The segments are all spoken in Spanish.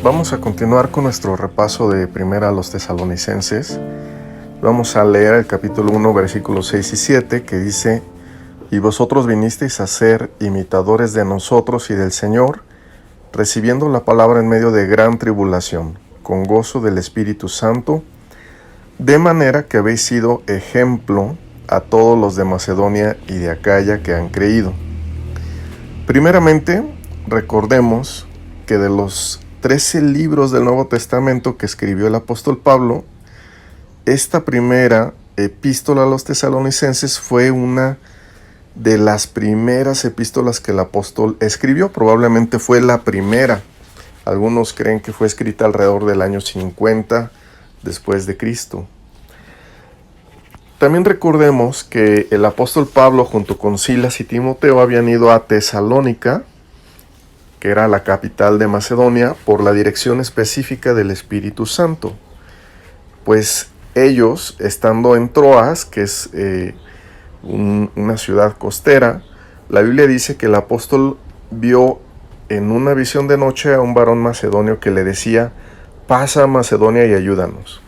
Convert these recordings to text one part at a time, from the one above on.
Vamos a continuar con nuestro repaso de Primera a los Tesalonicenses. Vamos a leer el capítulo 1, versículos 6 y 7, que dice: Y vosotros vinisteis a ser imitadores de nosotros y del Señor, recibiendo la palabra en medio de gran tribulación, con gozo del Espíritu Santo, de manera que habéis sido ejemplo a todos los de Macedonia y de Acaya que han creído. Primeramente, recordemos que de los 13 libros del Nuevo Testamento que escribió el apóstol Pablo, esta primera epístola a los tesalonicenses fue una de las primeras epístolas que el apóstol escribió. Probablemente fue la primera. Algunos creen que fue escrita alrededor del año 50 después de Cristo. También recordemos que el apóstol Pablo junto con Silas y Timoteo habían ido a Tesalónica, que era la capital de Macedonia, por la dirección específica del Espíritu Santo. Pues ellos, estando en Troas, que es una ciudad costera, la Biblia dice que el apóstol vio en una visión de noche a un varón macedonio que le decía: pasa a Macedonia y ayúdanos.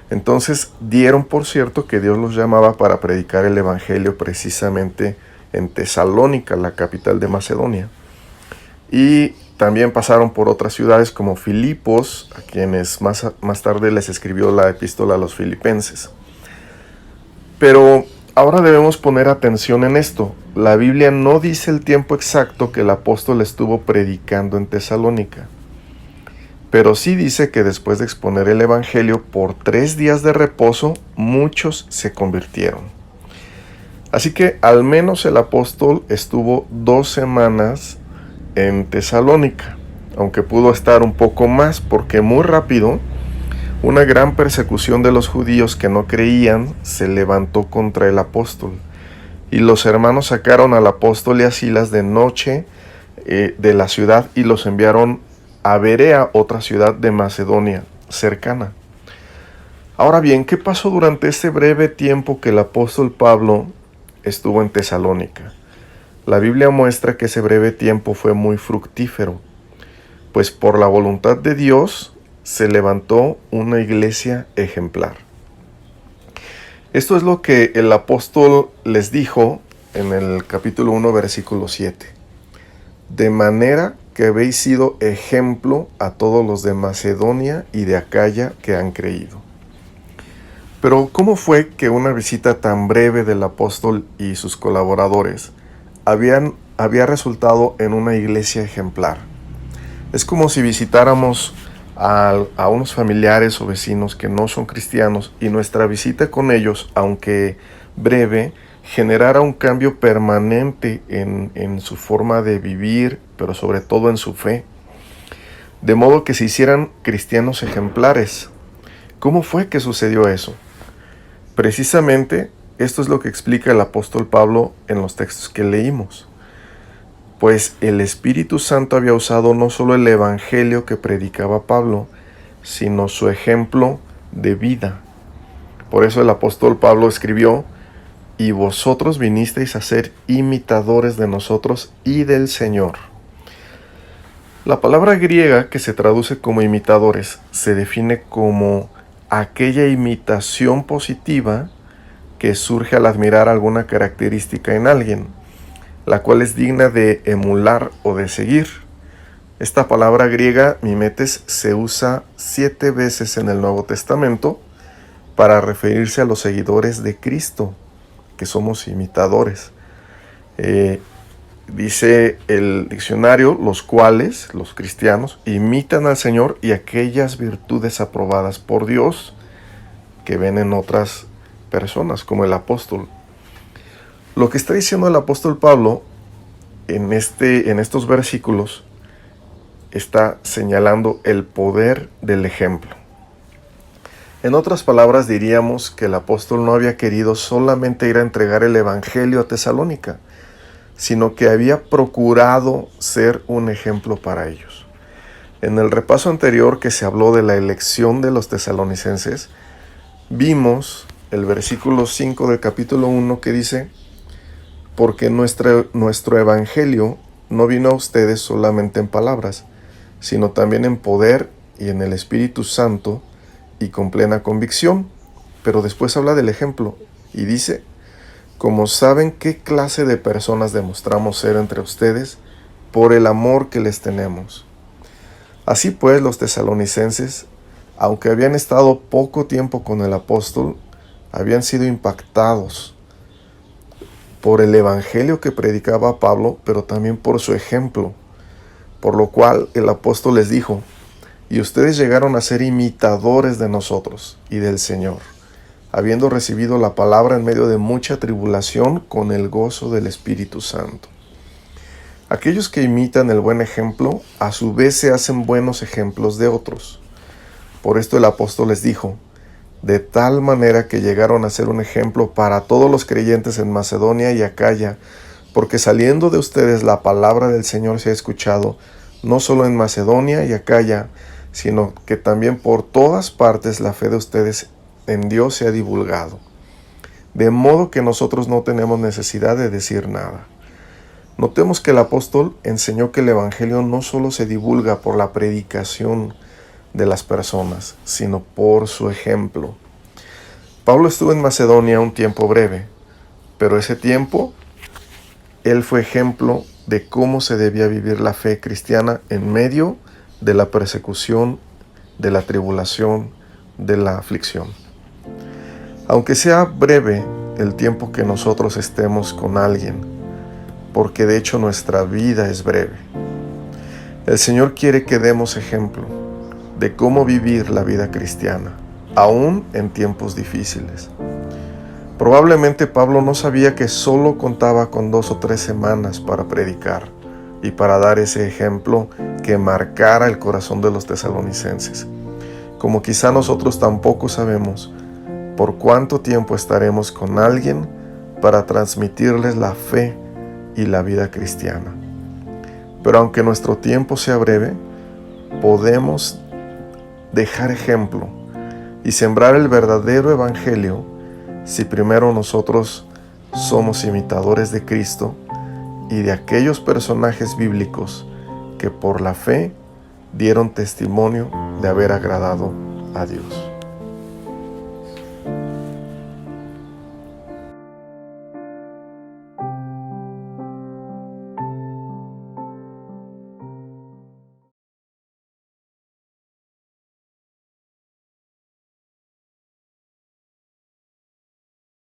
Entonces dieron por cierto que Dios los llamaba para predicar el evangelio precisamente en Tesalónica, la capital de Macedonia. Y también pasaron por otras ciudades como Filipos, a quienes más tarde les escribió la epístola a los filipenses. Pero ahora debemos poner atención en esto. La Biblia no dice el tiempo exacto que el apóstol estuvo predicando en Tesalónica, pero sí dice que después de exponer el evangelio por 3 días de reposo, muchos se convirtieron. Así que al menos el apóstol estuvo 2 semanas en Tesalónica, aunque pudo estar un poco más, porque muy rápido una gran persecución de los judíos que no creían se levantó contra el apóstol, y los hermanos sacaron al apóstol y a Silas de noche de la ciudad y los enviaron a Berea, otra ciudad de Macedonia cercana. Ahora bien, ¿qué pasó durante este breve tiempo que el apóstol Pablo estuvo en Tesalónica? La Biblia muestra que ese breve tiempo fue muy fructífero, pues por la voluntad de Dios se levantó una iglesia ejemplar. Esto es lo que el apóstol les dijo en el capítulo 1, versículo 7. De manera que habéis sido ejemplo a todos los de Macedonia y de Acaya que han creído. Pero ¿cómo fue que una visita tan breve del apóstol y sus colaboradores había resultado en una iglesia ejemplar? Es como si visitáramos a unos familiares o vecinos que no son cristianos y nuestra visita con ellos, aunque breve, generara un cambio permanente en su forma de vivir, pero sobre todo en su fe, de modo que se hicieran cristianos ejemplares. ¿Cómo fue que sucedió eso? Precisamente esto es lo que explica el apóstol Pablo en los textos que leímos. Pues el Espíritu Santo había usado no solo el evangelio que predicaba Pablo, sino su ejemplo de vida. Por eso el apóstol Pablo escribió: y vosotros vinisteis a ser imitadores de nosotros y del Señor. La palabra griega que se traduce como imitadores se define como aquella imitación positiva que surge al admirar alguna característica en alguien, la cual es digna de emular o de seguir. Esta palabra griega, mimetes, se usa 7 veces en el Nuevo Testamento para referirse a los seguidores de Cristo, que somos imitadores. Dice el diccionario: los cuales, los cristianos, imitan al Señor y aquellas virtudes aprobadas por Dios que ven en otras personas, como el apóstol. Lo que está diciendo el apóstol Pablo en estos versículos está señalando el poder del ejemplo. En otras palabras, diríamos que el apóstol no había querido solamente ir a entregar el evangelio a Tesalónica, sino que había procurado ser un ejemplo para ellos. En el repaso anterior que se habló de la elección de los tesalonicenses, vimos el versículo 5 del capítulo 1 que dice: porque nuestro evangelio no vino a ustedes solamente en palabras, sino también en poder y en el Espíritu Santo y con plena convicción. Pero después habla del ejemplo y dice: como saben qué clase de personas demostramos ser entre ustedes por el amor que les tenemos. Así pues, los tesalonicenses, aunque habían estado poco tiempo con el apóstol, habían sido impactados por el evangelio que predicaba Pablo, pero también por su ejemplo, por lo cual el apóstol les dijo: y ustedes llegaron a ser imitadores de nosotros y del Señor, habiendo recibido la palabra en medio de mucha tribulación con el gozo del Espíritu Santo. Aquellos que imitan el buen ejemplo, a su vez se hacen buenos ejemplos de otros. Por esto el apóstol les dijo: de tal manera que llegaron a ser un ejemplo para todos los creyentes en Macedonia y Acaya, porque saliendo de ustedes la palabra del Señor se ha escuchado, no solo en Macedonia y Acaya, sino que también por todas partes la fe de ustedes en Dios se ha divulgado. De modo que nosotros no tenemos necesidad de decir nada. Notemos que el apóstol enseñó que el evangelio no solo se divulga por la predicación de las personas, sino por su ejemplo. Pablo estuvo en Macedonia un tiempo breve, pero ese tiempo él fue ejemplo de cómo se debía vivir la fe cristiana en medio de la persecución, de la tribulación, de la aflicción. Aunque sea breve el tiempo que nosotros estemos con alguien, porque de hecho nuestra vida es breve, el Señor quiere que demos ejemplo de cómo vivir la vida cristiana, aún en tiempos difíciles. Probablemente Pablo no sabía que solo contaba con 2 o 3 semanas para predicar y para dar ese ejemplo que marcara el corazón de los tesalonicenses, como quizá nosotros tampoco sabemos por cuánto tiempo estaremos con alguien para transmitirles la fe y la vida cristiana. Pero aunque nuestro tiempo sea breve, podemos dejar ejemplo y sembrar el verdadero evangelio si primero nosotros somos imitadores de Cristo y de aquellos personajes bíblicos que por la fe dieron testimonio de haber agradado a Dios.